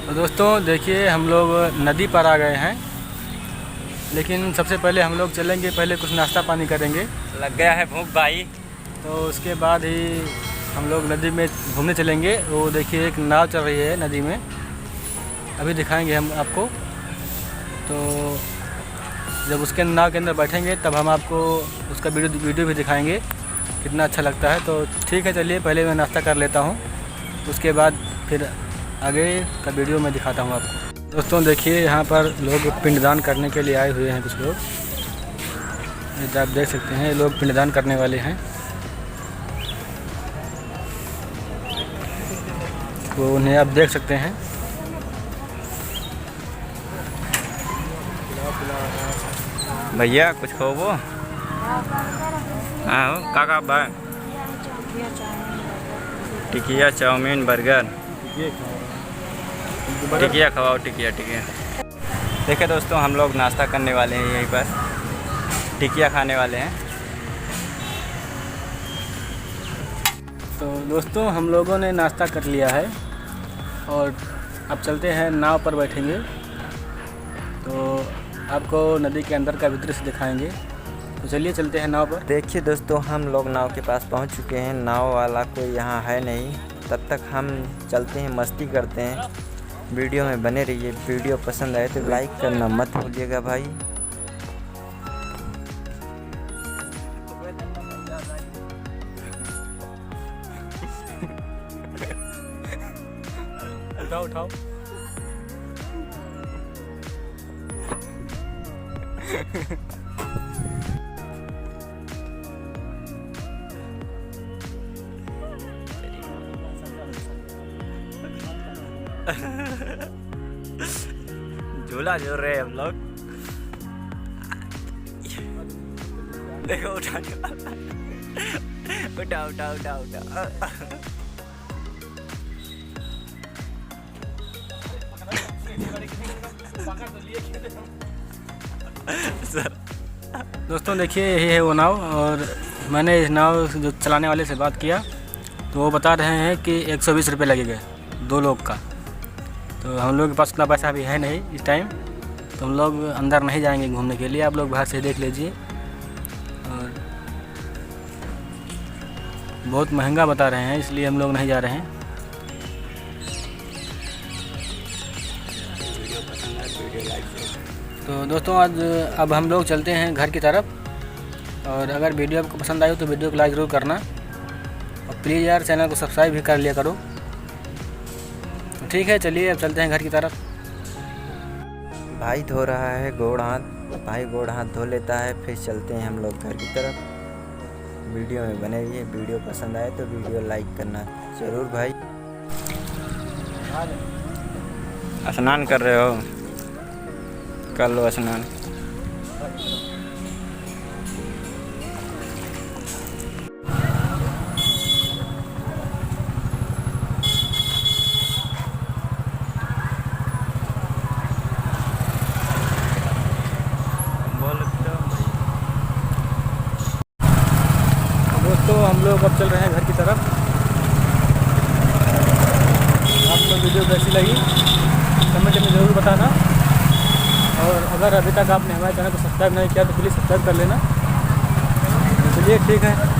तो दोस्तों देखिए हम लोग नदी पर आ गए हैं, लेकिन सबसे पहले हम लोग चलेंगे, पहले कुछ नाश्ता पानी करेंगे। लग गया है भूख भाई। तो उसके बाद ही हम लोग नदी में घूमने चलेंगे। वो देखिए एक नाव चल रही है नदी में, अभी दिखाएंगे हम आपको। तो जब उसके नाव के अंदर बैठेंगे तब हम आपको उसका वीडियो भी दिखाएंगे, कितना अच्छा लगता है। तो ठीक है, चलिए पहले मैं नाश्ता कर लेता हूँ, उसके बाद फिर आगे का वीडियो मैं दिखाता हूँ आपको। दोस्तों देखिए यहाँ पर लोग पिंडदान करने के लिए आए हुए हैं। कुछ लोग, आप देख सकते हैं, लोग पिंडदान करने वाले हैं। वो उन्हें आप देख सकते हैं। भैया कुछ हो वो हाँ काका बा टिकिया चाउमीन बर्गर टिकिया खवाओ टिकिया। देखिए दोस्तों हम लोग नाश्ता करने वाले हैं, यहीं पर टिकिया खाने वाले हैं। तो दोस्तों हम लोगों ने नाश्ता कर लिया है और अब चलते हैं, नाव पर बैठेंगे। तो आपको नदी के अंदर का दृश्य दिखाएंगे। तो चलिए चलते हैं नाव पर। देखिए दोस्तों हम लोग नाव के पास पहुंच चुके हैं। नाव वाला कोई यहाँ है नहीं, तब तक हम चलते हैं, मस्ती करते हैं। वीडियो में बने रहिए। वीडियो पसंद आए तो लाइक करना मत भूलिएगा भाई। उठाओ उठाओ। झूला झूल रहे हैं हम लोग। देखो उठा उठा उठा उठा उठा। दोस्तों देखिए यही है वो नाव, और मैंने इस नाव जो चलाने वाले से बात किया तो वो बता रहे हैं कि 120 रुपये लगेगा 2 लोग का। तो हम लोग के पास उतना पैसा भी है नहीं इस टाइम, तो हम लोग अंदर नहीं जाएंगे घूमने के लिए। आप लोग बाहर से देख लीजिए, और बहुत महंगा बता रहे हैं, इसलिए हम लोग नहीं जा रहे हैं। तो दोस्तों आज अब हम लोग चलते हैं घर की तरफ, और अगर वीडियो आपको पसंद आई तो वीडियो को लाइक ज़रूर करना, और प्लीज़ यार चैनल को सब्सक्राइब भी कर लिया करो। ठीक है, चलिए अब चलते हैं घर की तरफ। भाई धो रहा है गोड़ हाथ, भाई गोड़ हाथ धो लेता है, फिर चलते हैं हम लोग घर की तरफ। वीडियो में बने रहिए। वीडियो पसंद आए तो वीडियो लाइक करना ज़रूर भाई। स्नान कर रहे हो? कर लो स्नान। दोस्तों हम लोग अब चल रहे हैं घर की तरफ। आपको वीडियो कैसी लगी कमेंट में ज़रूर बताना, और अगर अभी तक आपने हमारे चैनल को सब्सक्राइब नहीं किया तो प्लीज़ सब्सक्राइब कर लेना। चलिए ठीक है।